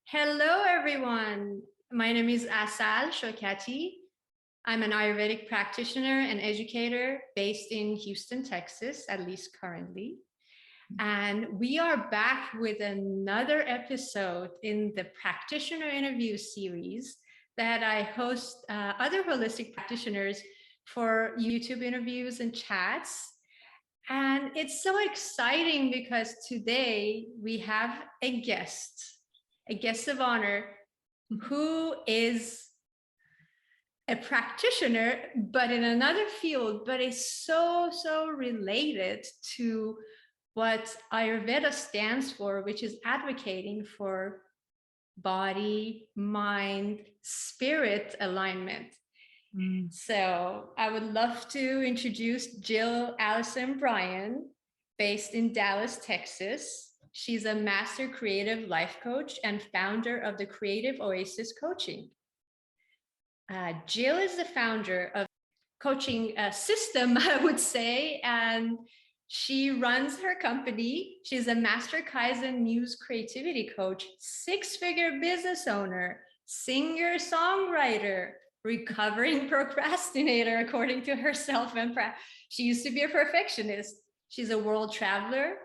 Hello, everyone. My name is Asal Shokati. I'm an Ayurvedic practitioner and educator based in Houston, Texas, at least currently. And we are back with another episode in the practitioner interview series that I host other holistic practitioners for YouTube interviews and chats. And it's so exciting because today we have a guest of honor who is a practitioner, but in another field, but is so related to what Ayurveda stands for, which is advocating for body, mind, spirit alignment. So I would love to introduce Jill Allison Bryan, based in Dallas, Texas. She's a master creative life coach and founder of the Creative Oasis Coaching. Jill is the founder of coaching system, I would say, and she runs her company. She's a master Kaizen muse creativity coach, six-figure business owner, singer, songwriter, recovering procrastinator, according to herself. And she used to be a perfectionist. She's a world traveler,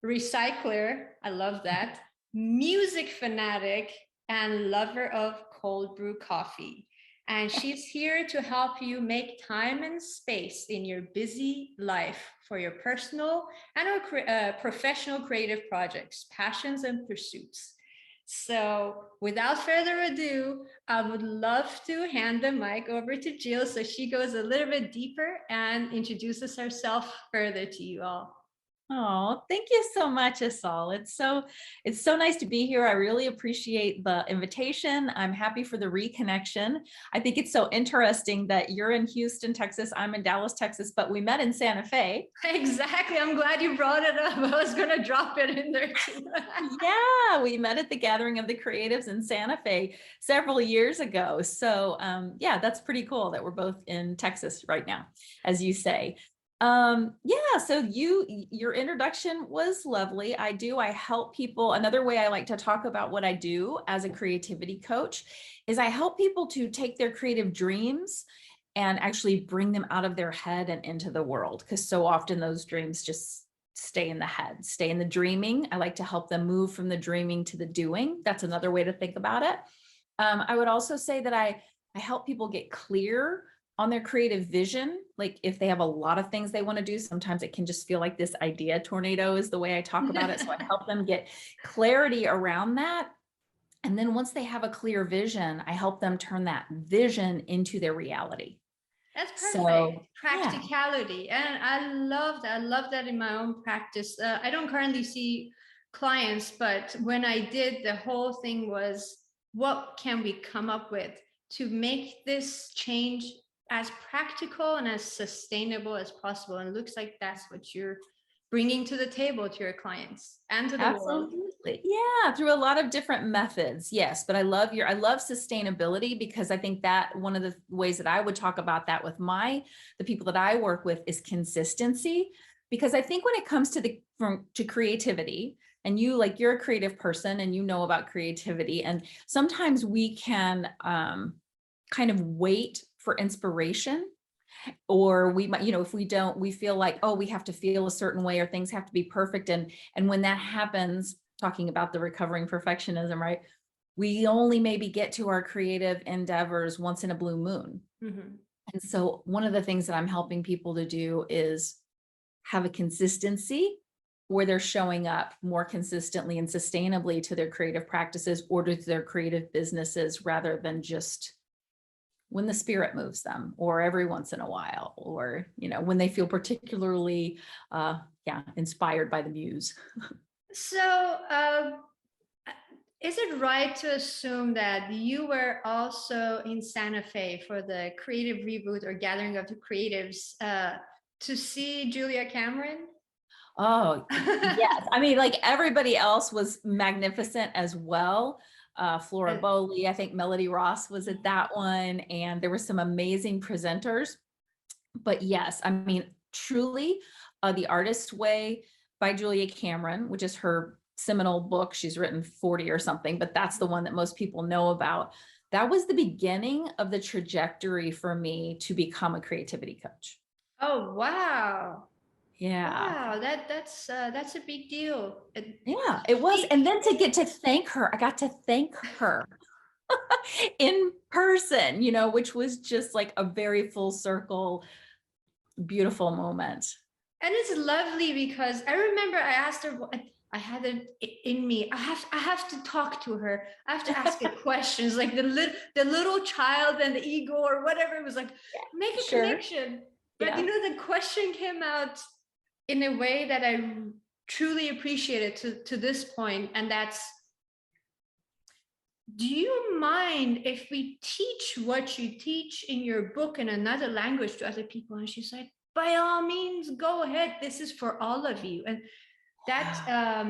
recycler. I love that. Music fanatic and lover of cold brew coffee. And she's here to help you make time and space in your busy life for your personal and professional creative projects, passions, and pursuits. So without further ado, I would love to hand the mic over to Jill so she goes a little bit deeper and introduces herself further to you all. Oh, thank you so much, Asal. It's so nice to be here. I really appreciate the invitation. I'm happy for the reconnection. I think it's so interesting that you're in Houston, Texas. I'm in Dallas, Texas, but we met in Santa Fe. Exactly. I'm glad you brought it up. I was going to drop it in there too. Yeah, we met at the Gathering of the Creatives in Santa Fe several years ago. So yeah, that's pretty cool that we're both in Texas right now, as you say. Yeah, so your introduction was lovely. I help people. Another way I like to talk about what I do as a creativity coach is I help people to take their creative dreams and actually bring them out of their head and into the world, because so often those dreams just stay in the head, stay in the dreaming. I like to help them move from the dreaming to the doing. That's another way to think about it. I would also say that I help people get clear on their creative vision. Like if they have a lot of things they want to do, sometimes it can just feel like this idea tornado is the way I talk about it. So I help them get clarity around that. And then once they have a clear vision, I help them turn that vision into their reality. That's perfect. So, practicality. Yeah. And I love that. I love that in my own practice. I don't currently see clients, but when I did, the whole thing was, what can we come up with to make this change as practical and as sustainable as possible? And it looks like that's what you're bringing to the table to your clients and to the world. Absolutely. Yeah, through a lot of different methods. Yes, but I love sustainability, because I think that one of the ways that I would talk about that with the people that I work with is consistency. Because I think when it comes to creativity, and you're a creative person and you know about creativity, and sometimes we can kind of wait for inspiration, or we might, if we don't, we feel like, oh, we have to feel a certain way, or things have to be perfect. And when that happens, talking about the recovering perfectionism, right? We only maybe get to our creative endeavors once in a blue moon. Mm-hmm. And so one of the things that I'm helping people to do is have a consistency where they're showing up more consistently and sustainably to their creative practices or to their creative businesses, rather than just when the spirit moves them, or every once in a while, or, when they feel particularly, inspired by the muse. So, is it right to assume that you were also in Santa Fe for the creative reboot or gathering of the creatives to see Julia Cameron? Oh, yes. I mean, like everybody else was magnificent as well. Flora Bowley, I think Melody Ross was at that one, and there were some amazing presenters. But yes, I mean, truly, The Artist's Way by Julia Cameron, which is her seminal book. She's written 40 or something, but that's the one that most people know about. That was the beginning of the trajectory for me to become a creativity coach. Oh, wow. Yeah. Wow, that's a big deal. Yeah, it was. And then to get to thank her, I got to thank her in person, which was just like a very full circle, beautiful moment. And it's lovely because I remember I asked her, I had it in me. I have to talk to her. I have to ask her questions, like the little child and the ego or whatever. It was like, make a Sure. connection. But Yeah. the question came out in a way that I truly appreciated to this point, and that's, do you mind if we teach what you teach in your book in another language to other people? And she's like, by all means, go ahead. This is for all of you. And that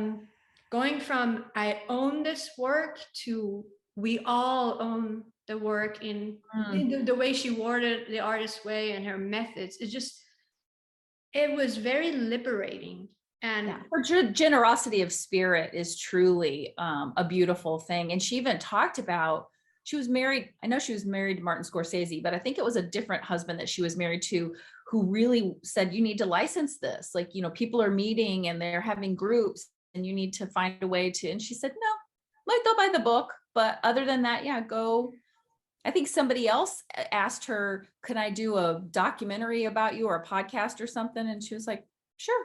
going from I own this work to we all own the work in the way she worded the artist's way and her methods. It was very liberating. And her generosity of spirit is truly a beautiful thing. And she even talked about, she was married, I know she was married to Martin Scorsese, but I think it was a different husband that she was married to who really said, you need to license this. Like, people are meeting and they're having groups and you need to find a way to, and she said, no, like they'll buy the book. But other than that, yeah, go. I think somebody else asked her, can I do a documentary about you or a podcast or something? And she was like, sure.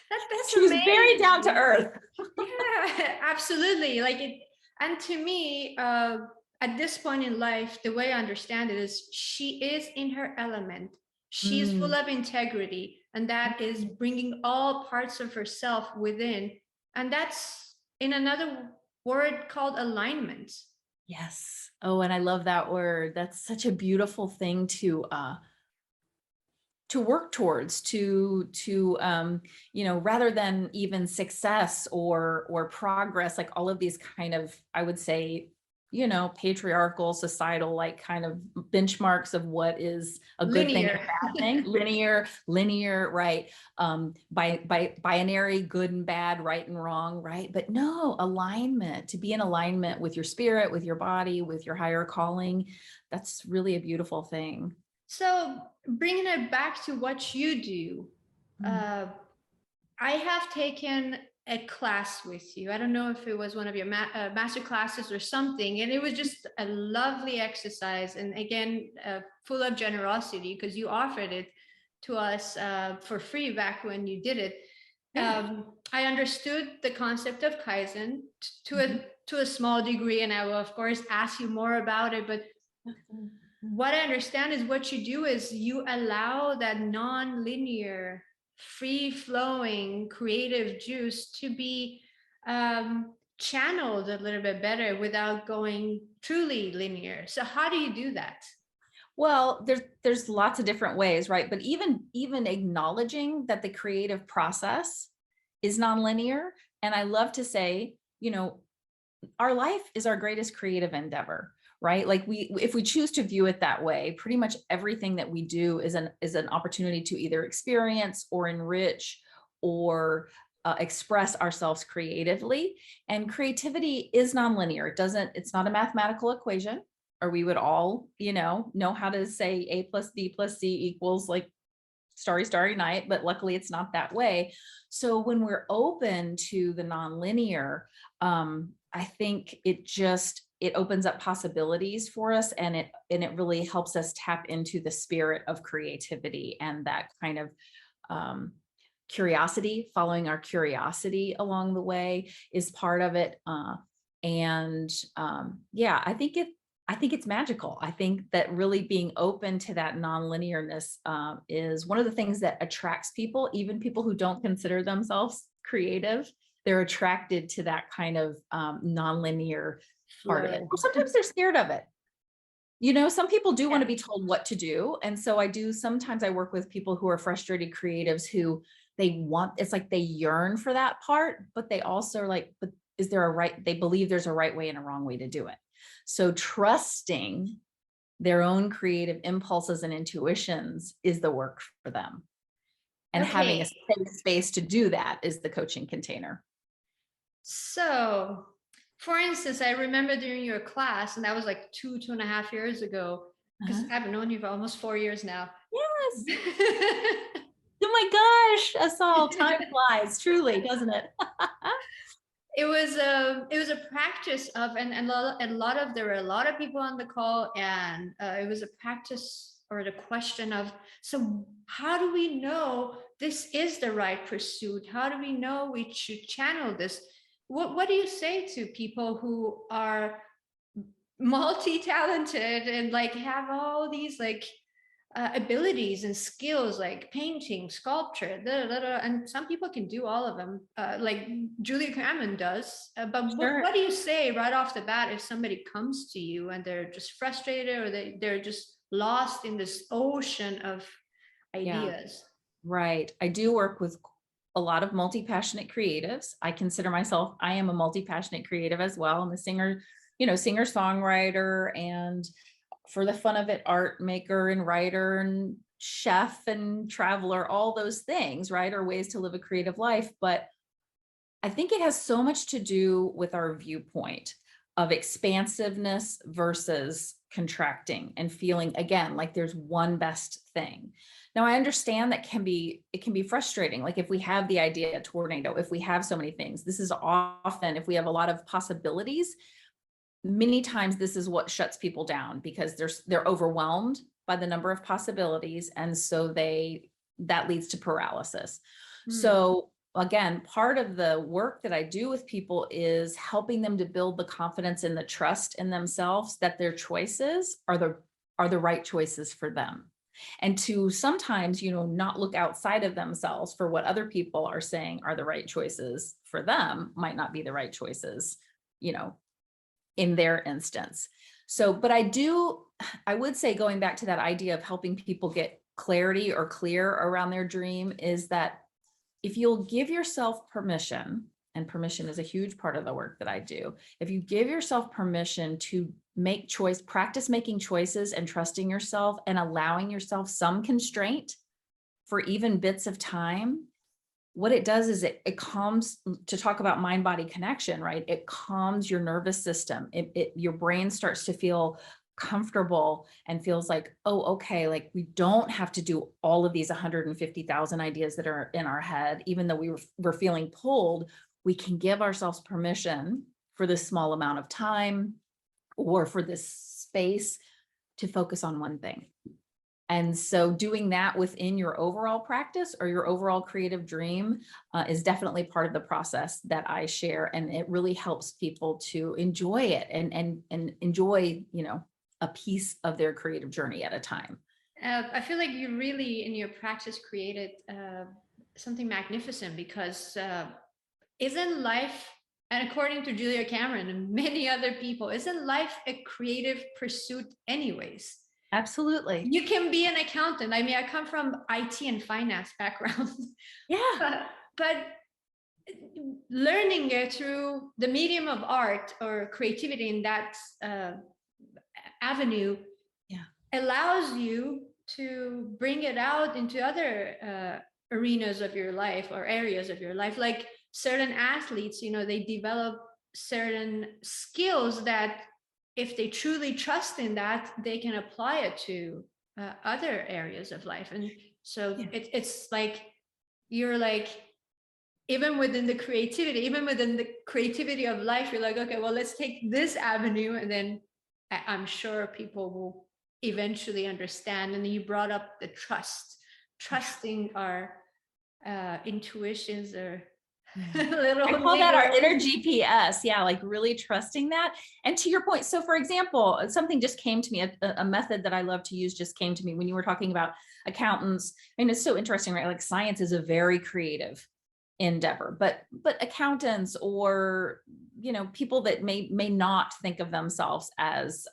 that's She was amazing. very down to earth. Yeah, absolutely. Like it, and to me, at this point in life, the way I understand it is she is in her element. She is full of integrity, and that is bringing all parts of herself within. And that's in another word called alignment. Yes. Oh, and I love that word. That's such a beautiful thing to work towards, to rather than even success or progress, like all of these kind of, I would say, patriarchal, societal, like kind of benchmarks of what is a good thing and a bad thing. linear, right? By binary, good and bad, right and wrong, right? But no, alignment, to be in alignment with your spirit, with your body, with your higher calling. That's really a beautiful thing. So bringing it back to what you do, I have taken a class with you. I don't know if it was one of your master classes or something, and it was just a lovely exercise. And again, full of generosity because you offered it to us for free back when you did it. I understood the concept of Kaizen to a small degree, and I will of course ask you more about it. But what I understand is what you do is you allow that non-linear, free-flowing creative juice to be channeled a little bit better without going truly linear. So how do you do that? Well, there's lots of different ways, right? But even acknowledging that the creative process is nonlinear, and I love to say, our life is our greatest creative endeavor, right? Like if we choose to view it that way, pretty much everything that we do is an opportunity to either experience or enrich or express ourselves creatively. And creativity is nonlinear. It's not a mathematical equation, or we would all, know how to say A plus B plus C equals like starry night, but luckily it's not that way. So when we're open to the nonlinear, I think it opens up possibilities for us, and it really helps us tap into the spirit of creativity and that kind of curiosity. Following our curiosity along the way is part of it. Yeah, I think it's magical. I think that really being open to that nonlinearness is one of the things that attracts people, even people who don't consider themselves creative. They're attracted to that kind of nonlinear part of it. Or sometimes they're scared of it. Some people do want to be told what to do. And so sometimes I work with people who are frustrated creatives who it's like they yearn for that part, but they also are like, but they believe there's a right way and a wrong way to do it. So trusting their own creative impulses and intuitions is the work for them. And having a Okay. safe space to do that is the coaching container. So, for instance, I remember during your class, and that was like 2.5 years ago, because Uh-huh. I've known you for almost 4 years now. Yes. Oh my gosh, Asal, time flies, truly, doesn't it? It was a practice of, and a lot of there were a lot of people on the call, and it was a practice or the question of, so how do we know this is the right pursuit? How do we know we should channel this? What do you say to people who are multi-talented and like have all these like abilities and skills like painting, sculpture, and some people can do all of them, like Julia Cameron does. But Sure. what do you say right off the bat if somebody comes to you and they're just frustrated, or they're just lost in this ocean of Yeah, ideas? right. I do work with a lot of multi-passionate creatives. I consider myself, I am a multi-passionate creative as well. I'm a singer, singer songwriter, and for the fun of it, art maker and writer and chef and traveler, all those things, right, are ways to live a creative life. But I think it has so much to do with our viewpoint of expansiveness versus contracting and feeling again like there's one best thing. Now I understand that it can be frustrating. Like if we have the idea tornado, if we have so many things, this is often, if we have a lot of possibilities, many times this is what shuts people down because they're overwhelmed by the number of possibilities, and so that leads to paralysis. Hmm. So again, part of the work that I do with people is helping them to build the confidence and the trust in themselves that their choices are the right choices for them, and to sometimes not look outside of themselves for what other people are saying are the right choices for them might not be the right choices you know in their instance. So, but I would say, going back to that idea of helping people get clarity or clear around their dream, is that if you'll give yourself permission, and permission is a huge part of the work that I do, if you give yourself permission to practice making choices and trusting yourself and allowing yourself some constraint for even bits of time, what it does is it calms, to talk about mind body connection, right? It calms your nervous system. Your brain starts to feel comfortable and feels like, oh, okay, like we don't have to do all of these 150,000 ideas that are in our head. Even though we're feeling pulled, we can give ourselves permission for this small amount of time or for this space to focus on one thing. And so doing that within your overall practice or your overall creative dream is definitely part of the process that I share. And it really helps people to enjoy it and enjoy, a piece of their creative journey at a time. I feel like you really, in your practice, created something magnificent, because isn't life, and according to Julia Cameron and many other people, isn't life a creative pursuit anyways? Absolutely. You can be an accountant. I mean, I come from IT and finance background, Yeah. but learning it through the medium of art or creativity in that avenue Yeah. allows you to bring it out into other arenas of your life or areas of your life. Like certain athletes, they develop certain skills that, if they truly trust in that, they can apply it to other areas of life. And so Yeah. it's like you're like, even within the creativity of life, you're like, okay, well, let's take this avenue, and then I'm sure people will eventually understand. And you brought up the trusting our intuitions, or Yeah. I little call that our literal. inner GPS. Yeah, like really trusting that. And to your point, so for example, something just came to me, a method that I love to use just came to me when you were talking about accountants. And it's so interesting, right? Like science is a very creative endeavor, but accountants or people that may not think of themselves as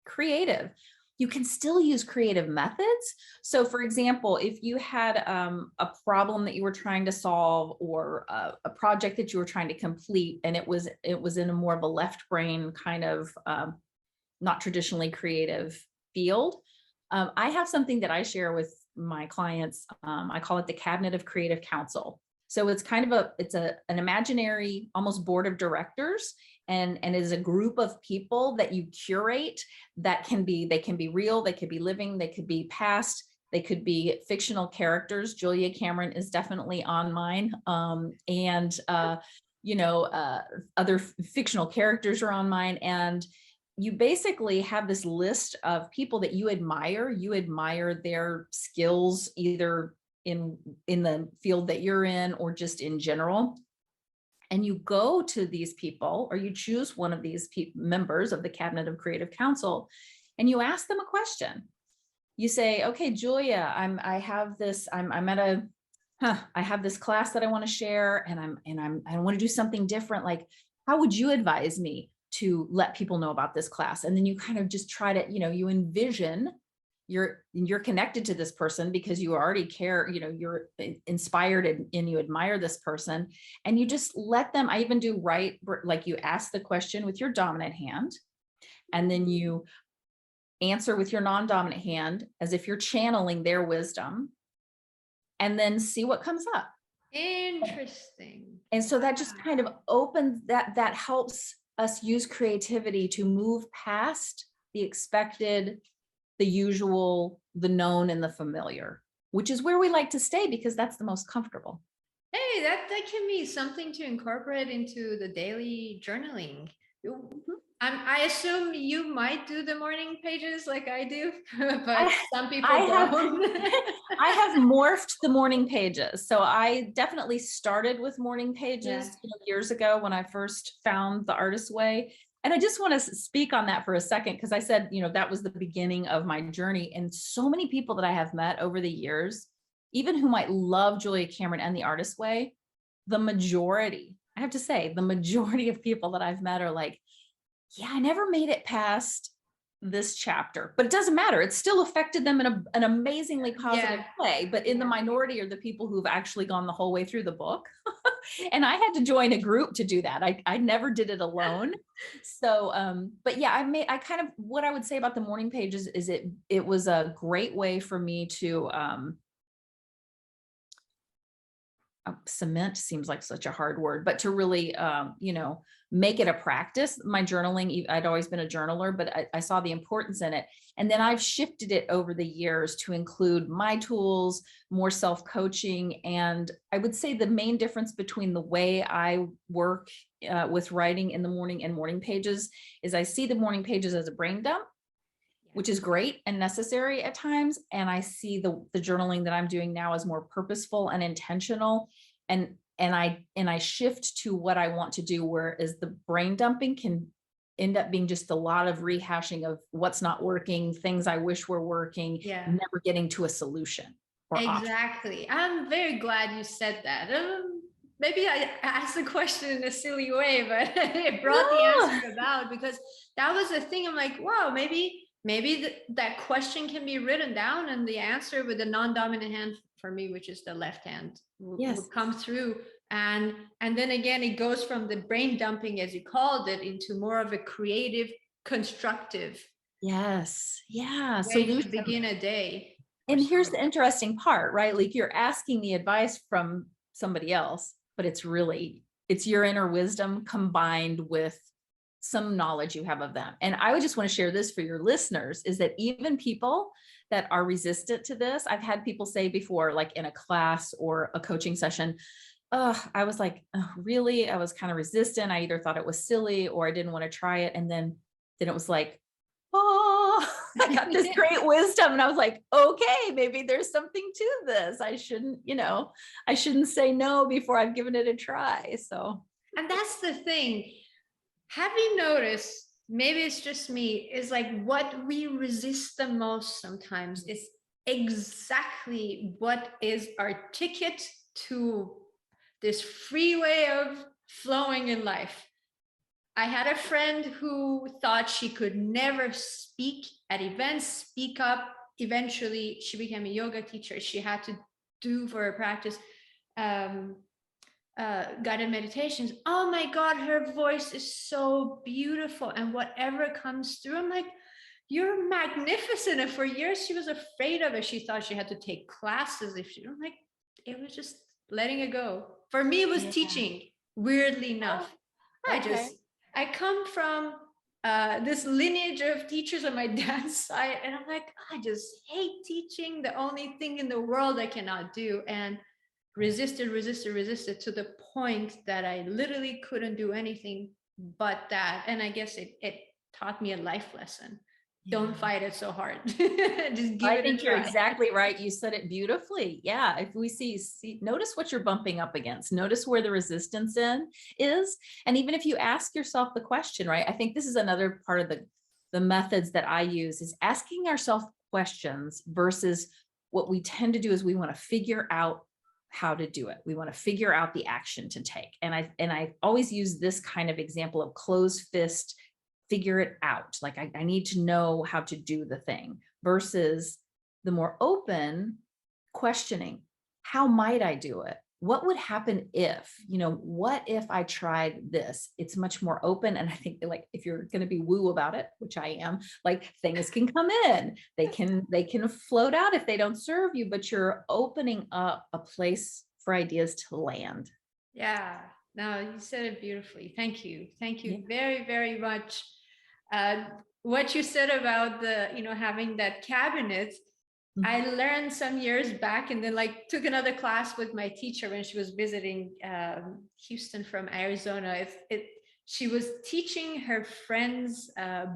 creative, you can still use creative methods. So for example, if you had a problem that you were trying to solve, or a project that you were trying to complete, and it was in a more of a left brain kind of not traditionally creative field, I have something that I share with my clients, I call it the Cabinet of Creative Counsel. So it's kind of an imaginary, almost board of directors, and it is a group of people that you curate they can be real, they could be living, they could be past, they could be fictional characters. Julia Cameron is definitely on mine. Other fictional characters are on mine. And you basically have this list of people that you admire their skills, either in the field that you're in or just in general. And you go to these people, or you choose one of these members of the Cabinet of Creative Counsel, and you ask them a question. You say, okay, Julia, I have this class that I want to share, and I want to do something different. Like, how would you advise me to let people know about this class? And then you kind of just try to, you envision you're connected to this person because you already care, you're inspired and you admire this person, and you just let them. I even do like you ask the question with your dominant hand, and then you answer with your non-dominant hand as if you're channeling their wisdom, and then see what comes up. Interesting. And so that just kind of opens that helps us use creativity to move past the expected, the usual, the known, and the familiar, which is where we like to stay because that's the most comfortable. Hey, that can be something to incorporate into the daily journaling. I assume you might do the morning pages like I do, but some people don't. I have morphed the morning pages. So I definitely started with morning pages years ago when I first found the Artist's Way. And I just want to speak on that for a second, because I said, that was the beginning of my journey. And so many people that I have met over the years, even who might love Julia Cameron and the Artist's Way, the majority of people that I've met are like, yeah, I never made it past this chapter, but it doesn't matter. It still affected them in an amazingly positive way. But in the minority are the people who've actually gone the whole way through the book. And I had to join a group to do that. I never did it alone. So, but yeah, what I would say about the morning pages is it was a great way for me to, cement seems like such a hard word, but to really, make it a practice. My journaling, I'd always been a journaler, but I saw the importance in it. And then I've shifted it over the years to include my tools, more self-coaching. And I would say the main difference between the way I work with writing in the morning and morning pages is I see the morning pages as a brain dump, which is great and necessary at times. And I see the journaling that I'm doing now as more purposeful and intentional. And I shift to what I want to do, whereas the brain dumping can end up being just a lot of rehashing of what's not working, things I wish were working, never getting to a solution. Exactly. I'm very glad you said that. Maybe I asked the question in a silly way, but it brought the answer about, because that was the thing. I'm like, wow, maybe that question can be written down, and the answer with the non-dominant hand for me, which is the left hand, will come through. And then again, it goes from the brain dumping, as you called it, into more of a creative, constructive way to begin a day. And here's the interesting part, right? Like, you're asking the advice from somebody else, but it's your inner wisdom combined with some knowledge you have of them. And I would just want to share this for your listeners, is that even people that are resistant to this, I've had people say before, like in a class or a coaching session, I was like, really? I was kind of resistant. I either thought it was silly or I didn't want to try it. And then it was like, I got this great wisdom. And I was like, okay, maybe there's something to this. I shouldn't say no before I've given it a try. So, and that's the thing. Have you noticed, maybe it's just me, is like what we resist the most sometimes is exactly what is our ticket to this free way of flowing in life. I had a friend who thought she could never speak at events, speak up. Eventually, she became a yoga teacher. She had to do for her practice guided meditations. Oh my God, her voice is so beautiful. And whatever comes through, I'm like, you're magnificent. And for years, she was afraid of it. She thought she had to take classes. If she, I'm like, it was just letting it go. For me, it was Yeah. teaching, weirdly enough. Okay. I come from this lineage of teachers on my dad's side. And I'm like, I just hate teaching, the only thing in the world I cannot do. And resisted to the point that I literally couldn't do anything but that. And I guess it taught me a life lesson. Yeah. Don't fight it so hard. Just give I it a think you're try. exactly right. You said it beautifully. Yeah. If we see, notice what you're bumping up against, notice where the resistance is. And even if you ask yourself the question, right? I think this is another part of the methods that I use is asking ourselves questions versus what we tend to do is we want to figure out how to do it. We want to figure out the action to take. And I always use this kind of example of closed fist, figure it out. Like I need to know how to do the thing versus the more open questioning. How might I do it? What would happen if, what if I tried this? It's much more open. And I think like, if you're going to be woo about it, which I am, like things can come in, they can float out if they don't serve you, but you're opening up a place for ideas to land. Yeah, no, you said it beautifully. Thank you. Thank you Yeah. very, very much. What you said about the, having that cabinet, I learned some years back, and then like took another class with my teacher when she was visiting Houston from Arizona. She was teaching her friend's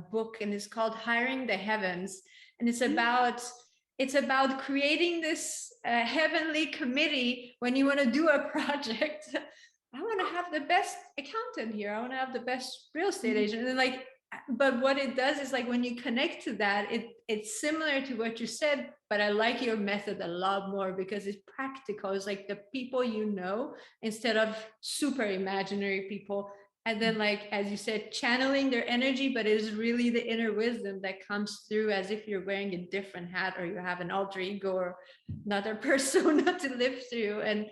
book, and it's called Hiring the Heavens, and it's about creating this heavenly committee when you want to do a project. I want to have the best accountant here. I want to have the best real estate agent, and then like. But what it does is like when you connect to that, it's similar to what you said, but I like your method a lot more because it's practical. It's like the people instead of super imaginary people. And then like, as you said, channeling their energy, but it is really the inner wisdom that comes through as if you're wearing a different hat or you have an alter ego or another persona to live through. And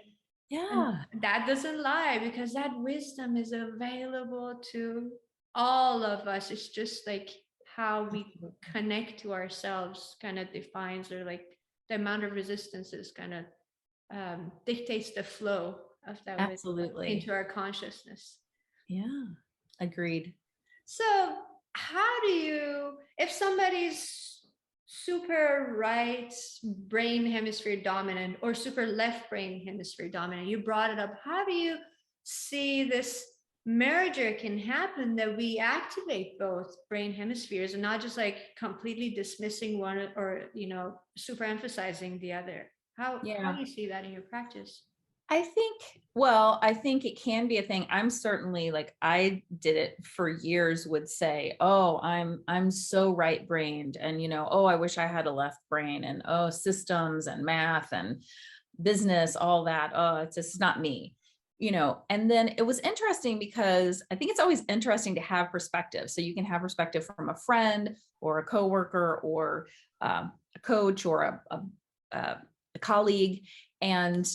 that doesn't lie because that wisdom is available to all of us. It's just like how we connect to ourselves kind of defines, or like the amount of resistances kind of dictates the flow of that Absolutely into our consciousness. Yeah, agreed. So how do you, if somebody's super right brain hemisphere dominant or super left brain hemisphere dominant, you brought it up, how do you see this merger can happen, that we activate both brain hemispheres and not just like completely dismissing one or super emphasizing the other? How do you see that in your practice? I think it can be a thing. I'm certainly like, I did it for years, would say, oh, I'm so right brained, and oh, I wish I had a left brain, and oh, systems and math and business, all that, oh, it's just not me. And then it was interesting because I think it's always interesting to have perspective. So you can have perspective from a friend or a coworker or a coach or a colleague. And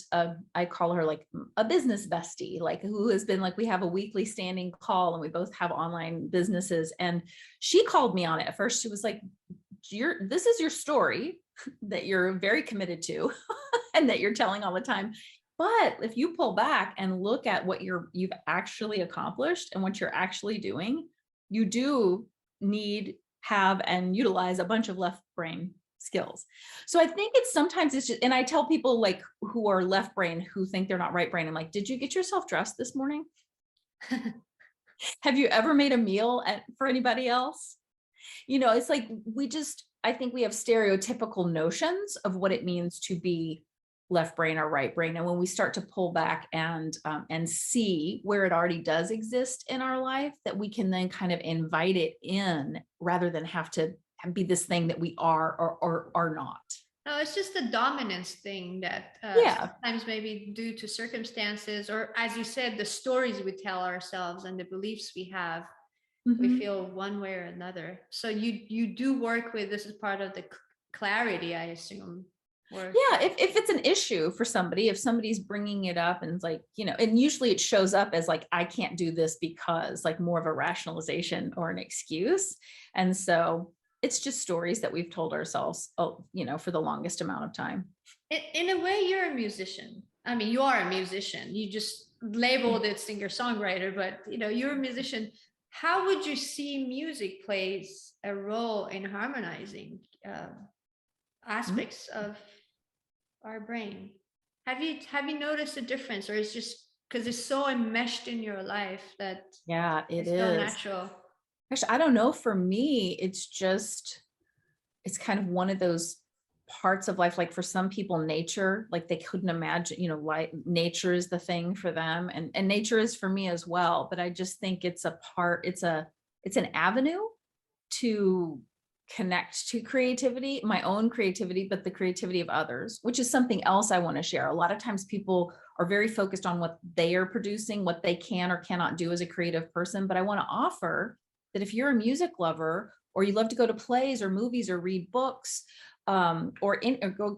I call her like a business bestie, like who has been like, we have a weekly standing call and we both have online businesses. And she called me on it. At first she was like, this is your story that you're very committed to and that you're telling all the time. But if you pull back and look at what you've actually accomplished and what you're actually doing, you do have and utilize a bunch of left brain skills. So I think sometimes it's just, and I tell people like who are left brain, who think they're not right brain, I'm like, did you get yourself dressed this morning? Have you ever made a meal for anybody else? It's like, I think we have stereotypical notions of what it means to be left brain or right brain. And when we start to pull back and see where it already does exist in our life, that we can then kind of invite it in rather than have to be this thing that we are or are not. No, it's just a dominance thing that sometimes maybe due to circumstances, or as you said, the stories we tell ourselves and the beliefs we have, we feel one way or another. So you do work with, this is part of the clarity, I assume. If it's an issue for somebody, if somebody's bringing it up and it's like, and usually it shows up as like, I can't do this because, like more of a rationalization or an excuse. And so It's just stories that we've told ourselves, for the longest amount of time. In a way, you're a musician. I mean, you are a musician. You just labeled it singer-songwriter, but you're a musician. How would you see music plays a role in harmonizing aspects of our brain? Have you noticed a difference, or it's just because it's so enmeshed in your life that Yeah, it it's so is. natural? Actually, I don't know. For me, it's kind of one of those parts of life. Like for some people, nature, like they couldn't imagine, like nature is the thing for them. And nature is for me as well. But I just think it's an avenue to connect to creativity, my own creativity, but the creativity of others, which is something else I want to share. A lot of times people are very focused on what they are producing, what they can or cannot do as a creative person. But I want to offer that if you're a music lover, or you love to go to plays or movies or read books, or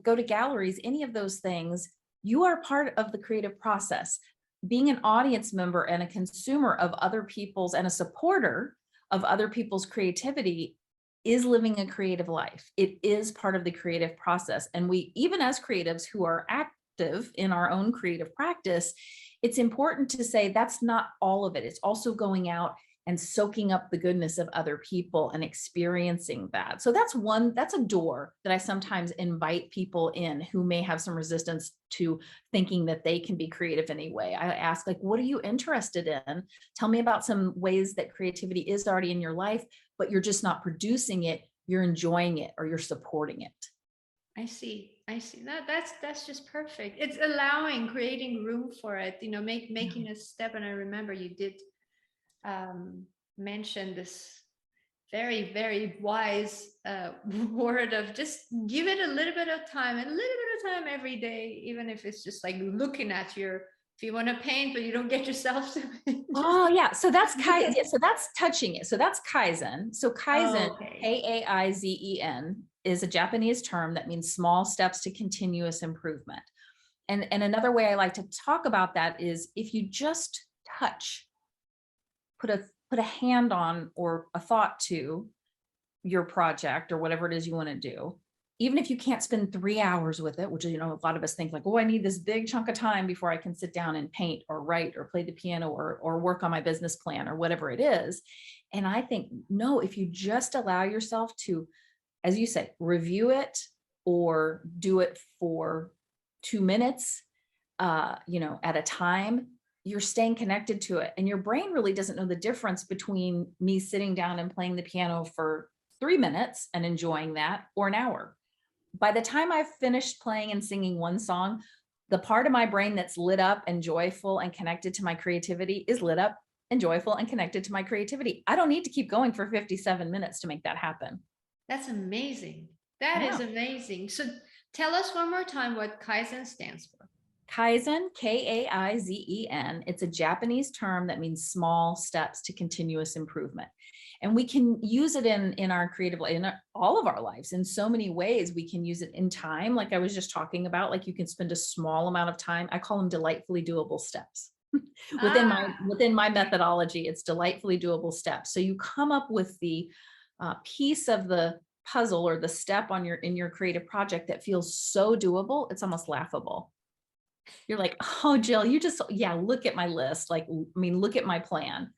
go to galleries, any of those things, you are part of the creative process. Being an audience member and a consumer of other people's and a supporter of other people's creativity is living a creative life. It is part of the creative process. And we, even as creatives who are active in our own creative practice, it's important to say that's not all of it. It's also going out and soaking up the goodness of other people and experiencing that. So that's a door that I sometimes invite people in who may have some resistance to thinking that they can be creative anyway. I ask, like, what are you interested in? Tell me about some ways that creativity is already in your life, but you're just not producing it, you're enjoying it, or you're supporting it. I see. That's just perfect. It's creating room for it, making a step. And I remember you did mention this very, very wise word of just give it a little bit of time, every day, even if it's just like looking at if you want to paint, but you don't get yourself to it. Oh yeah. So that's Kaizen. So that's touching it. So that's Kaizen. So Kaizen, Okay. Kaizen, is a Japanese term that means small steps to continuous improvement. And another way I like to talk about that is if you just touch, put a hand on or a thought to your project or whatever it is you want to do, even if you can't spend 3 hours with it, which is, a lot of us think like, oh, I need this big chunk of time before I can sit down and paint or write or play the piano or work on my business plan or whatever it is. And I think, no, if you just allow yourself to, as you say, review it or do it for 2 minutes, at a time, you're staying connected to it. And your brain really doesn't know the difference between me sitting down and playing the piano for 3 minutes and enjoying that or an hour. By the time I've finished playing and singing one song, the part of my brain that's lit up and joyful and connected to my creativity is lit up and joyful and connected to my creativity. I don't need to keep going for 57 minutes to make that happen. That's amazing. That is amazing. So tell us one more time what Kaizen stands for. Kaizen, Kaizen. It's a Japanese term that means small steps to continuous improvement. And we can use it in our creative life, in all of our lives in so many ways. We can use it in time, like I was just talking about, like you can spend a small amount of time. I call them delightfully doable steps. Within my methodology, it's delightfully doable steps. So you come up with the piece of the puzzle or the step in your creative project that feels so doable, it's almost laughable. You're like, oh, Jill, look at my list. Like, look at my plan.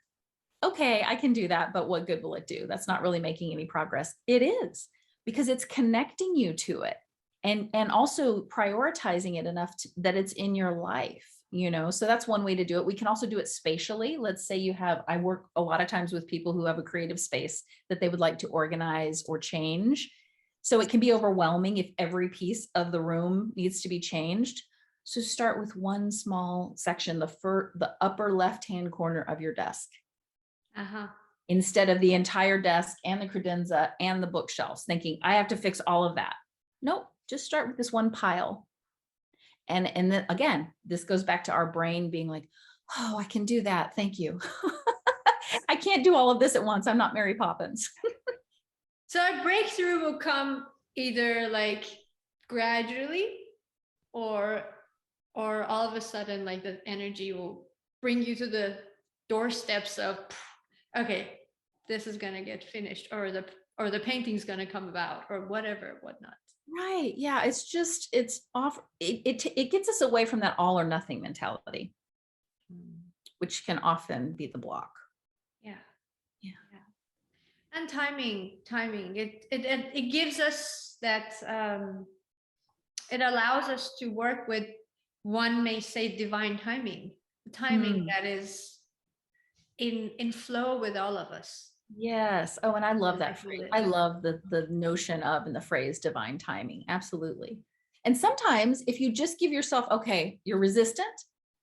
Okay, I can do that, but what good will it do? That's not really making any progress. It is, because it's connecting you to it and also prioritizing it enough that it's in your life, so that's one way to do it. We can also do it spatially. Let's say I work a lot of times with people who have a creative space that they would like to organize or change. So it can be overwhelming if every piece of the room needs to be changed. So start with one small section, the upper left-hand corner of your desk. Instead of the entire desk and the credenza and the bookshelves, thinking I have to fix all of that. Nope, just start with this one pile. And then again, this goes back to our brain being like, oh, I can do that. Thank you. I can't do all of this at once. I'm not Mary Poppins. So a breakthrough will come either like gradually or all of a sudden, like the energy will bring you to the doorsteps of, okay, this is going to get finished, or the painting's going to come about, or whatnot. Right. Yeah. It's just, it's off. It gets us away from that all or nothing mentality, which can often be the block. Yeah. Yeah. And timing, it gives us that, it allows us to work with, one may say, divine timing, timing that is in flow with all of us. Yes. Oh, and I love that phrase. I love the notion of and the phrase divine timing. Absolutely. And sometimes if you just give yourself, okay, you're resistant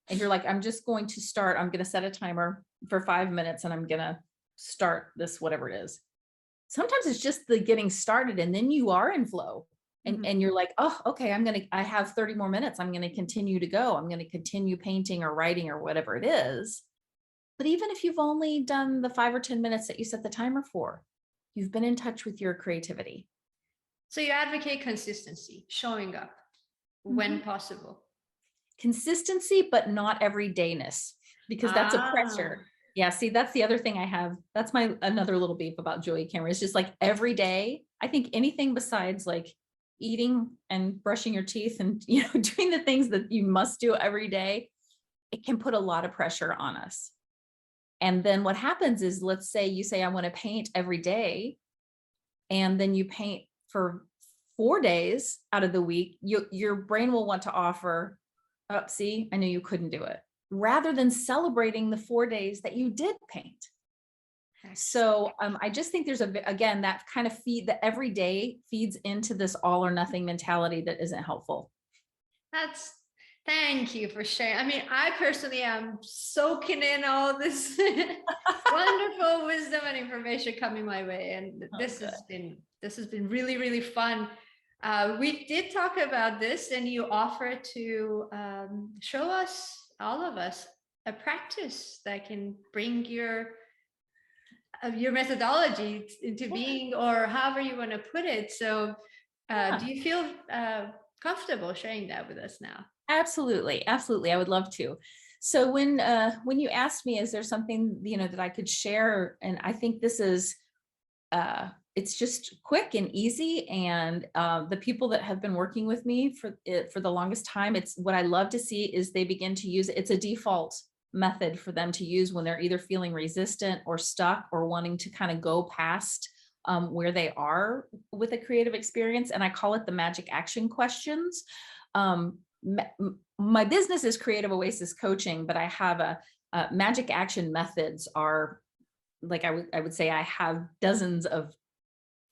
and you're like, I'm just going to start, I'm going to set a timer for 5 minutes and I'm going to start this, whatever it is. Sometimes it's just the getting started and then you are in flow and you're like, oh, okay, I have 30 more minutes. I'm going to continue to go. I'm going to continue painting or writing or whatever it is. But even if you've only done the 5 or 10 minutes that you set the timer for, you've been in touch with your creativity. So you advocate consistency, showing up when possible. Consistency, but not everydayness, because that's a pressure. Yeah, see, that's the other thing I have. That's my another little beef about Julia Cameron. It's just like every day. I think anything besides like eating and brushing your teeth and doing the things that you must do every day, it can put a lot of pressure on us. And then what happens is, let's say you say, I want to paint every day. And then you paint for 4 days out of the week, your brain will want to offer, oh, see, I knew you couldn't do it, rather than celebrating the 4 days that you did paint. So I just think there's again, that kind of the every day feeds into this all or nothing mentality that isn't helpful. Thank you for sharing. I mean, I personally am soaking in all this wonderful wisdom and information coming my way. And this has been really, really fun. We did talk about this, and you offer to show us, all of us, a practice that can bring your methodology into being, or however you want to put it. So do you feel comfortable sharing that with us now? Absolutely. Absolutely. I would love to. So when you asked me, is there something, that I could share? And I think this is, it's just quick and easy. And the people that have been working with me for the longest time, it's what I love to see is they begin to use it. It's a default method for them to use when they're either feeling resistant or stuck or wanting to kind of go past where they are with a creative experience. And I call it the magic action questions. My business is Creative Oasis Coaching, but I have a magic action methods are like, I would say I have dozens of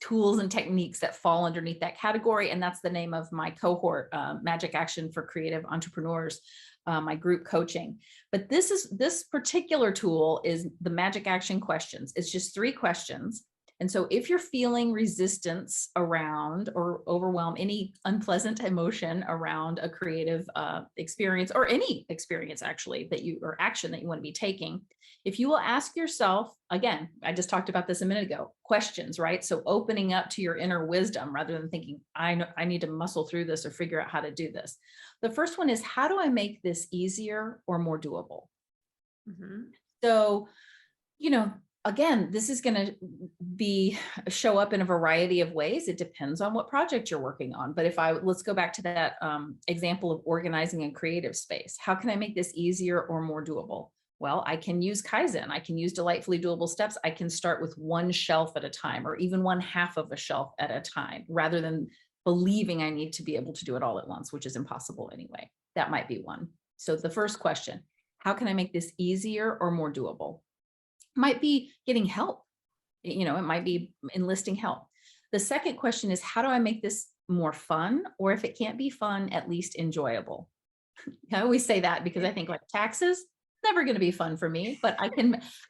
tools and techniques that fall underneath that category. And that's the name of my cohort, Magic Action for Creative Entrepreneurs, my group coaching. But this particular tool is the magic action questions. It's just 3 questions. And so if you're feeling resistance around or overwhelm, any unpleasant emotion around a creative experience, or any experience actually or action that you want to be taking, if you will ask yourself, again, I just talked about this a minute ago, questions, right? So opening up to your inner wisdom rather than thinking, I know I need to muscle through this or figure out how to do this. The first one is, how do I make this easier or more doable? So, again, this is going to show up in a variety of ways. It depends on what project you're working on. But let's go back to that example of organizing a creative space. How can I make this easier or more doable? Well, I can use Kaizen. I can use delightfully doable steps. I can start with 1 shelf at a time, or even 1/2 of a shelf at a time, rather than believing I need to be able to do it all at once, which is impossible anyway. That might be one. So the first question, how can I make this easier or more doable? Might be getting help. It might be enlisting help. The second question is, how do I make this more fun? Or if it can't be fun, at least enjoyable. I always say that because I think like taxes, never going to be fun for me, but I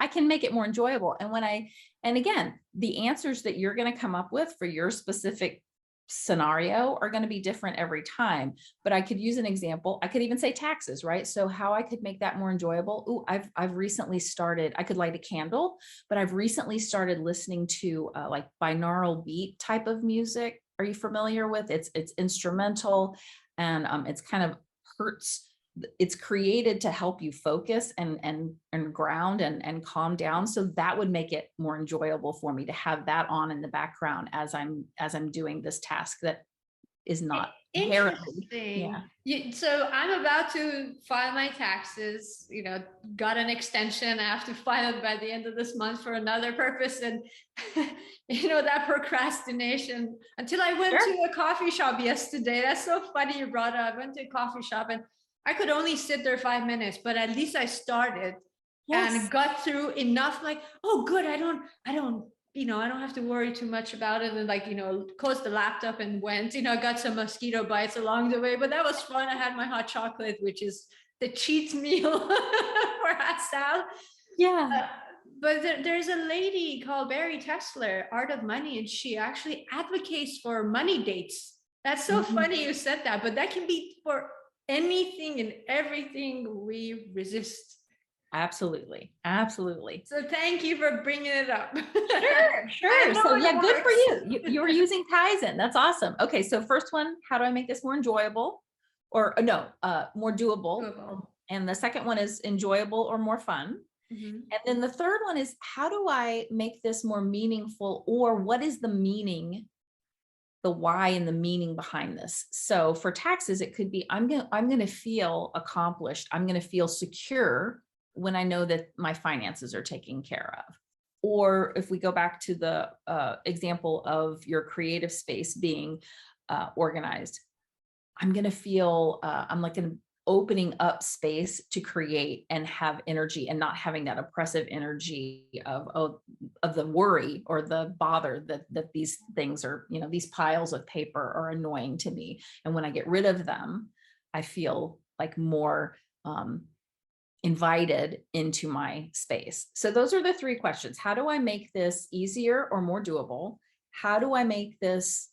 can make it more enjoyable. And again, the answers that you're going to come up with for your specific scenario are going to be different every time. But I could use an example. I could even say taxes, right? So how I could make that more enjoyable. Oh, I've recently started, I could light a candle, but I've recently started listening to like binaural beat type of music. Are you familiar with? It's instrumental, and it's kind of hertz it's created to help you focus and ground and calm down. So that would make it more enjoyable for me to have that on in the background as I'm doing this task that is not inherently. Interesting. So I'm about to file my taxes, got an extension. I have to file it by the end of this month for another purpose. And, that procrastination until I went to a coffee shop yesterday. That's so funny you brought it up. I went to a coffee shop and I could only sit there 5 minutes, but at least I started and got through enough. Like, oh, good. I don't have to worry too much about it. And closed the laptop and went, got some mosquito bites along the way, but that was fun. I had my hot chocolate, which is the cheat meal for Asal. Yeah. But there's a lady called Barry Tesler, Art of Money, and she actually advocates for money dates. That's so funny you said that, but that can be for anything and everything we resist. Absolutely. So thank you for bringing it up. Sure. So yeah, good for you. You were using Kaizen. That's awesome. Okay. So first one, how do I make this more enjoyable or more doable? And the second one is enjoyable or more fun. And then the third one is, how do I make this more meaningful, or what is the meaning, the why and the meaning behind this? So for taxes, it could be, I'm going to feel accomplished. I'm going to feel secure when I know that my finances are taken care of. Or if we go back to the example of your creative space being organized, I'm going to feel, I'm like an opening up space to create and have energy, and not having that oppressive energy of the worry or the bother that these things are, these piles of paper are annoying to me. And when I get rid of them, I feel like more invited into my space. So those are the three questions. How do I make this easier or more doable? How do I make this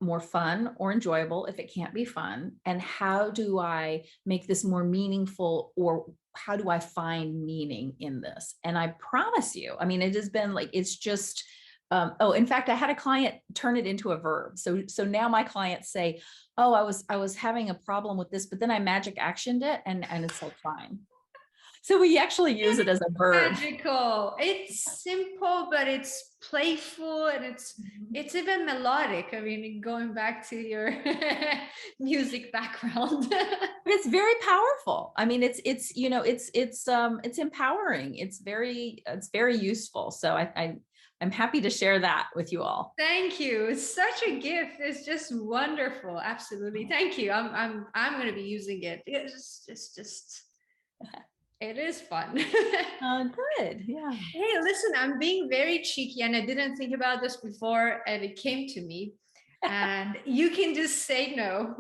more fun or enjoyable if it can't be fun? And how do I make this more meaningful, or how do I find meaning in this? And I promise you, it has been like, it's just, in fact, I had a client turn it into a verb. So now my clients say, oh, I was having a problem with this, but then I magic actioned it and it's like fine. So we actually use it as a verb. Magical. It's simple, but it's playful, and it's even melodic. Going back to your music background. It's very powerful. It's empowering. It's very useful. So I'm happy to share that with you all. Thank you. It's such a gift. It's just wonderful. Absolutely. Thank you. I'm going to be using it. It's just it is fun. Good. Yeah. Hey, listen, I'm being very cheeky, and I didn't think about this before, and it came to me. And you can just say no.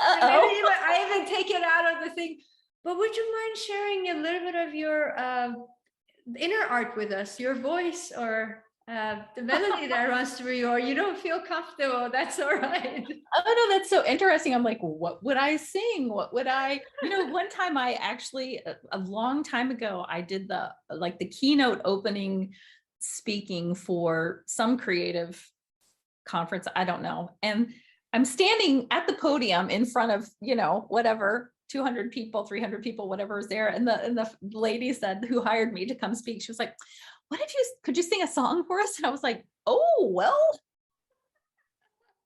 I even take it out of the thing. But would you mind sharing a little bit of your inner art with us, your voice, or the melody that runs through you, or you don't feel comfortable? That's all right. Oh no, that's so interesting. I'm like, what would I sing? What would I, one time I actually, a long time ago, I did the keynote opening speaking for some creative conference. I don't know. And I'm standing at the podium in front of, whatever, 200 people, 300 people, whatever is there. And the lady said, who hired me to come speak, she was like, could you sing a song for us? And I was like, oh, well,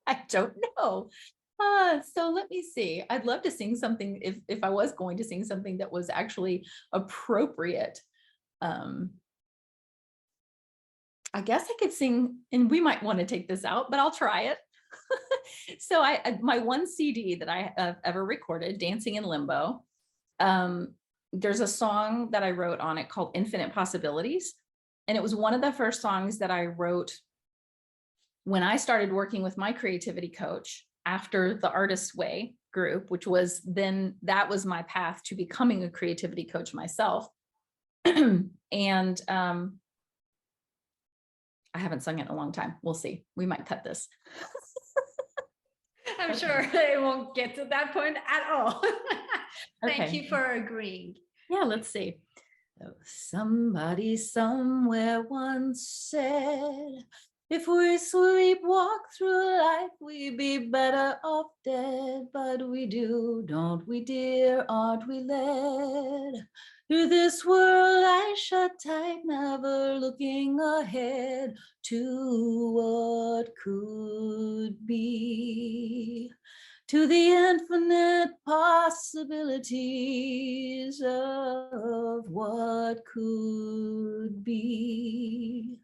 I don't know. So let me see. I'd love to sing something if I was going to sing something that was actually appropriate. I guess I could sing, and we might want to take this out, but I'll try it. So my one CD that I have ever recorded, Dancing in Limbo, there's a song that I wrote on it called Infinite Possibilities. And it was one of the first songs that I wrote when I started working with my creativity coach after the Artist's Way group, which was that was my path to becoming a creativity coach myself. And I haven't sung it in a long time. We'll see. We might cut this. I'm sure it won't get to that point at all. Thank you for agreeing. Yeah, let's see. Somebody somewhere once said, If we sleepwalk through life, we'd be better off dead. But we do, don't we, dear? Aren't we led through this world? I shut tight, never looking ahead to what could be, to the infinite possibilities of what could be.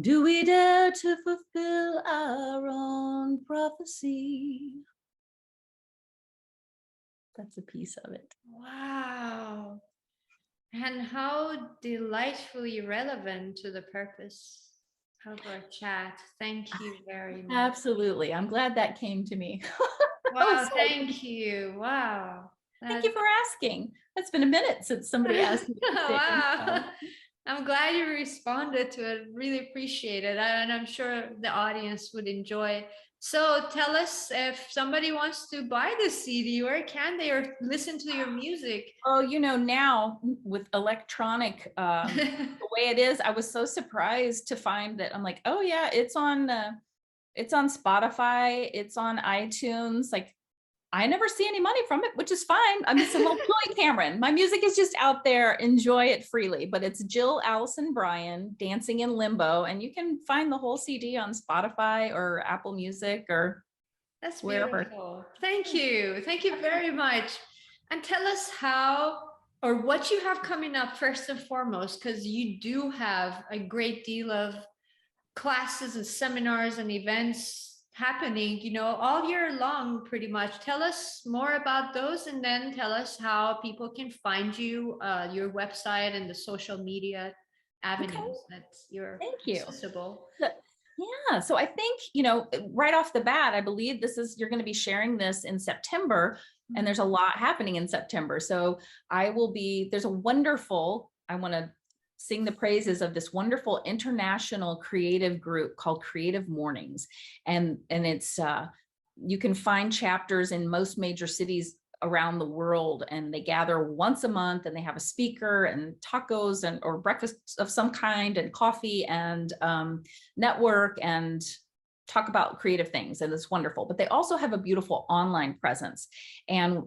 Do we dare to fulfill our own prophecy? That's a piece of it. Wow. And how delightfully relevant to the purpose of our chat. Thank you very much. Absolutely. I'm glad that came to me. Wow, thank you. Wow. Thank you for asking. It's been a minute since somebody asked me. Wow. I'm glad you responded to it. Really appreciate it. And I'm sure the audience would enjoy. So tell us, if somebody wants to buy the CD, where can they, or listen to your music? Oh, now with electronic, the way it is, I was so surprised to find that. I'm like, oh yeah, it's on Spotify, it's on iTunes. Like, I never see any money from it, which is fine. I'm just a little Julie Cameron. My music is just out there. Enjoy it freely. But it's Jill Allison Bryan, Dancing in Limbo. And you can find the whole CD on Spotify or Apple Music or That's wherever. beautiful. Thank you. Thank you very much. And tell us how or what you have coming up first and foremost, because you do have a great deal of classes and seminars and events happening, all year long, pretty much. Tell us more about those, and then tell us how people can find you, your website and the social media avenues that you're accessible. Yeah. So I think, right off the bat, I believe you're going to be sharing this in September, and there's a lot happening in September. So I want to sing the praises of this wonderful international creative group called Creative Mornings. And it's, you can find chapters in most major cities around the world, and they gather once a month, and they have a speaker and tacos or breakfast of some kind and coffee and network and talk about creative things. And it's wonderful. But they also have a beautiful online presence. And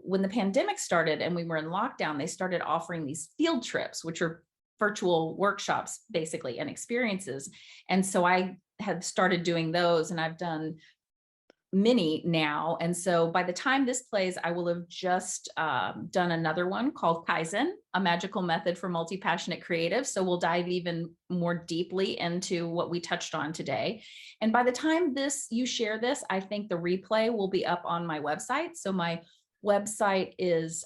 when the pandemic started and we were in lockdown, they started offering these field trips, which are virtual workshops basically and experiences. And so I had started doing those, and I've done many now. And so by the time this plays, I will have just done another one called Kaizen, a magical method for multi-passionate creatives. So we'll dive even more deeply into what we touched on today. And by the time you share this, I think the replay will be up on my website. So my website is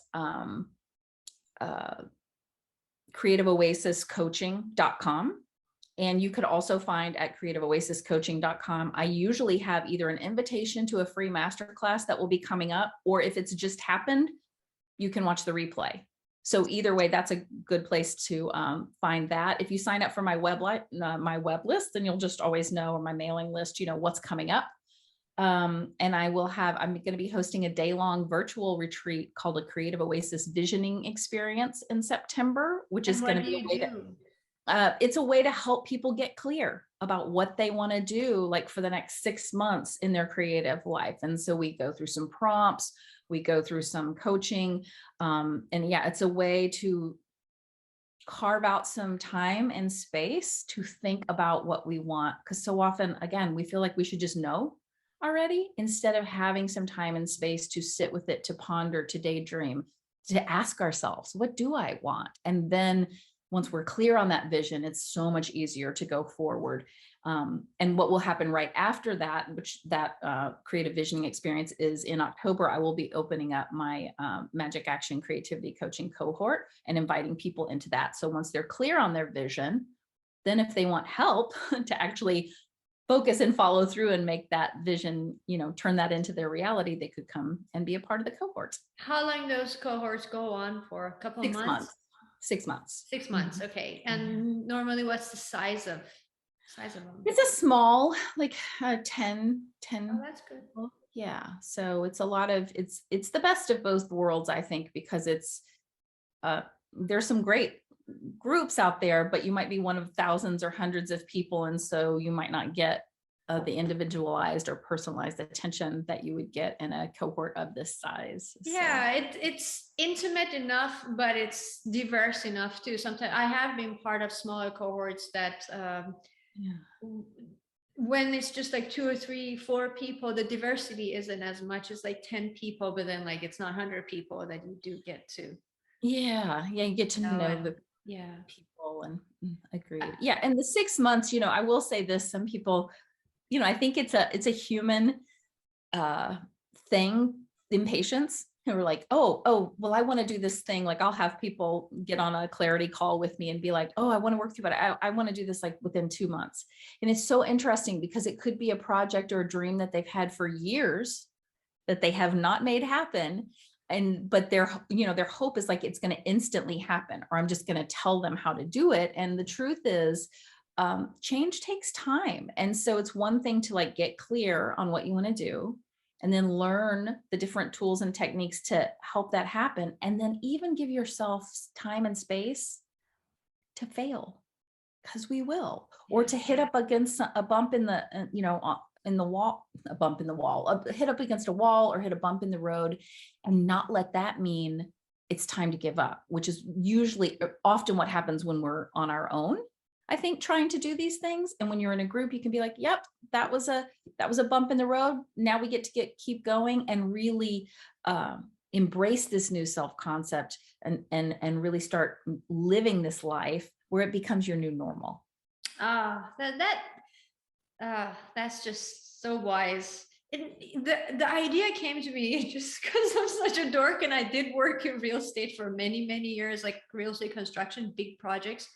creativeoasiscoaching.com. And you could also find at creativeoasiscoaching.com, I usually have either an invitation to a free masterclass that will be coming up, or if it's just happened, you can watch the replay. So either way, that's a good place to find that. If you sign up for my web list, then you'll just always know, or my mailing list, what's coming up. And I'm going to be hosting a day-long virtual retreat called a Creative Oasis Visioning Experience in September, which is going to be a way to it's a way to help people get clear about what they want to do, like for the next 6 months in their creative life. And so we go through some prompts, we go through some coaching. And yeah, it's a way to carve out some time and space to think about what we want. Because so often, again, we feel like we should just know already, instead of having some time and space to sit with it, to ponder, to daydream, to ask ourselves, what do I want? And then once we're clear on that vision, it's so much easier to go forward. And what will happen right after that, which that creative visioning experience is in October, I will be opening up my Magic Action Creativity Coaching cohort and inviting people into that. So once they're clear on their vision, then if they want help to actually focus and follow through and make that vision, turn that into their reality, they could come and be a part of the cohort. How long those cohorts go on for? A couple of months? 6 months. 6 months. Okay. And normally what's the size of them? It's a small, like 10. Oh, that's good. Yeah. So it's a lot of, it's the best of both worlds, I think, because it's, there's some great groups out there, but you might be one of thousands or hundreds of people. And so you might not get the individualized or personalized attention that you would get in a cohort of this size. Yeah, it's intimate enough, but it's diverse enough too. Sometimes I have been part of smaller cohorts that when it's just like 2 or 3, 4 people, the diversity isn't as much as like 10 people, but then like it's not 100 people that you do get to. Yeah, you get to know the people, and agreed. Yeah, and the 6 months, I will say this, some people, I think it's a human thing, impatience, who are like, oh, well, I want to do this thing. Like I'll have people get on a clarity call with me and be like, oh, I want to work through, but I want to do this like within 2 months. And it's so interesting because it could be a project or a dream that they've had for years that they have not made happen. But their hope is like, it's going to instantly happen, or I'm just going to tell them how to do it. And the truth is, change takes time. And so it's one thing to like get clear on what you want to do, and then learn the different tools and techniques to help that happen. And then even give yourself time and space to fail, because we will, or to hit up against a bump in the, in the wall, a bump in the wall, hit up against a wall or hit a bump in the road, and not let that mean it's time to give up, which is usually often what happens when we're on our own, I think, trying to do these things. And when you're in a group, you can be like, yep, that was a bump in the road. Now we get to keep going and really embrace this new self-concept and really start living this life where it becomes your new normal. That's just so wise. The idea came to me just because I'm such a dork, and I did work in real estate for many, many years, like real estate construction, big projects.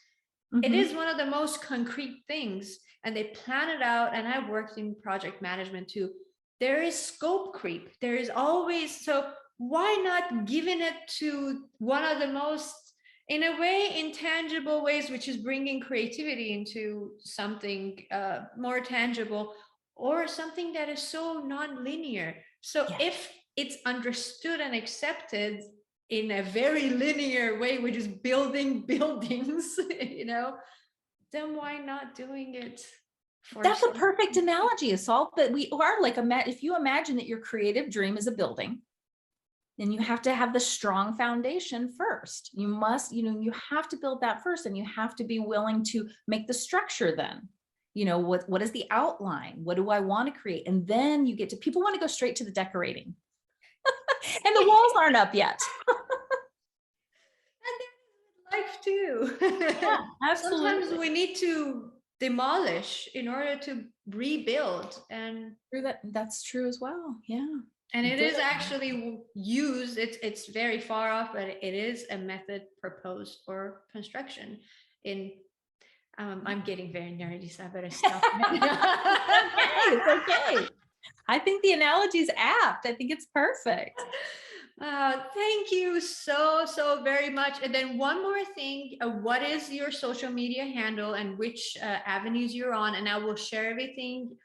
Mm-hmm. It is one of the most concrete things, and they plan it out. And I worked in project management too. There is scope creep. There is always, so why not giving it to one of the most, in a way, intangible ways, which is bringing creativity into something more tangible, or something that is so non-linear. So if it's understood and accepted in a very linear way, which is building buildings, then why not doing it? That's a perfect analogy, Asal. But we are like, if you imagine that your creative dream is a building, then you have to have the strong foundation first. You must, you have to build that first, and you have to be willing to make the structure then. What is the outline? What do I want to create? And then you get to, people want to go straight to the decorating. And the walls aren't up yet. And life too. Yeah, absolutely. Sometimes we need to demolish in order to rebuild. And that's true as well. Yeah. And it is actually used, it's very far off, but it is a method proposed for construction. I'm getting very nerdy, so I better stop. It's okay. I think the analogy is apt. I think it's perfect. Thank you so very much. And then one more thing, what is your social media handle and which avenues you're on? And I will share everything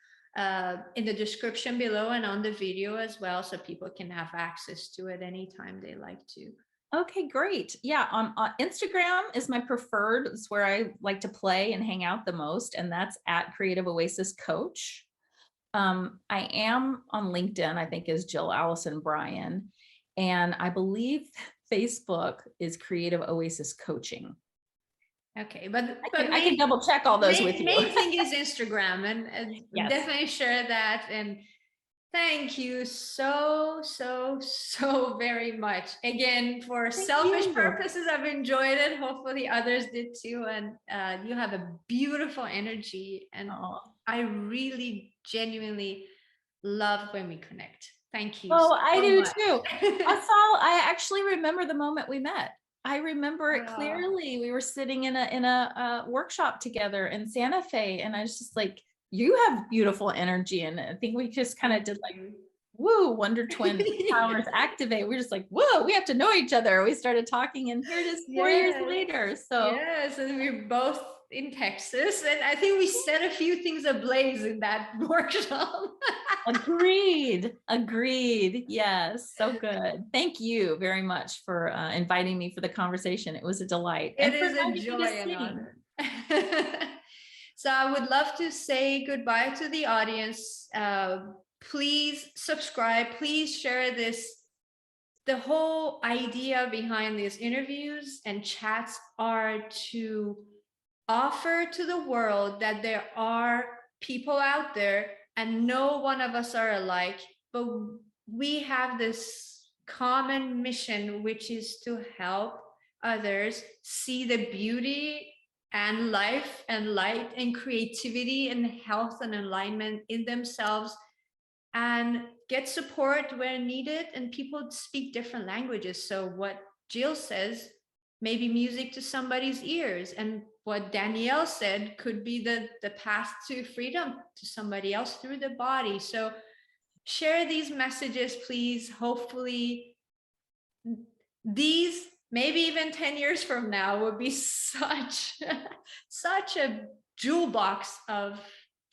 in the description below and on the video as well, so people can have access to it anytime they like to. Okay, great. Yeah, on Instagram is my preferred. It's where I like to play and hang out the most, and that's at Creative Oasis Coach. I am on LinkedIn, I think, is Jill Allison Bryan, and I believe Facebook is Creative Oasis Coaching. Okay, but I can double check all those with you. Main thing is Instagram, and yes. Definitely share that. And thank you so very much. Again, for selfish purposes, I've enjoyed it. Hopefully others did too. And you have a beautiful energy, and I really genuinely love when we connect. Thank you. Oh, I do too. I actually remember the moment we met. I remember it clearly. We were sitting in a workshop together in Santa Fe, and I was just like, you have beautiful energy. And I think we just kind of did like, woo, Wonder Twin powers activate. We're just like, whoa, we have to know each other. We started talking, and here it is 4 years later. So yes, and we're both in Texas, and I think we set a few things ablaze in that workshop. Agreed. Yes. So good. Thank you very much for inviting me for the conversation. It was a delight. It And for is a inviting me joy to and sing. honor. So I would love to say goodbye to the audience. Please subscribe. Please share this. The whole idea behind these interviews and chats are to offer to the world that there are people out there and no one of us are alike, but we have this common mission, which is to help others see the beauty and life and light and creativity and health and alignment in themselves, and get support where needed. And people speak different languages. So what Jill says may be music to somebody's ears, and what Danielle said could be the path to freedom to somebody else through the body. So share these messages, please. Hopefully these, maybe even 10 years from now, will be such a jewel box of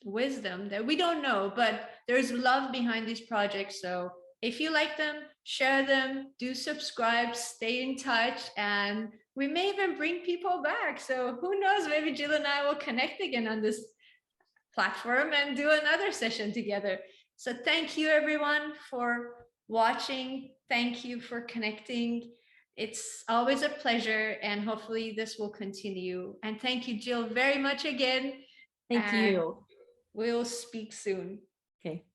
wisdom that we don't know, but there's love behind these projects. So if you like them, share them, do subscribe, stay in touch, and we may even bring people back. So who knows, maybe Jill and I will connect again on this platform and do another session together. So thank you everyone for watching. Thank you for connecting. It's always a pleasure, and hopefully this will continue. And thank you, Jill, very much again. Thank you. We'll speak soon. Okay.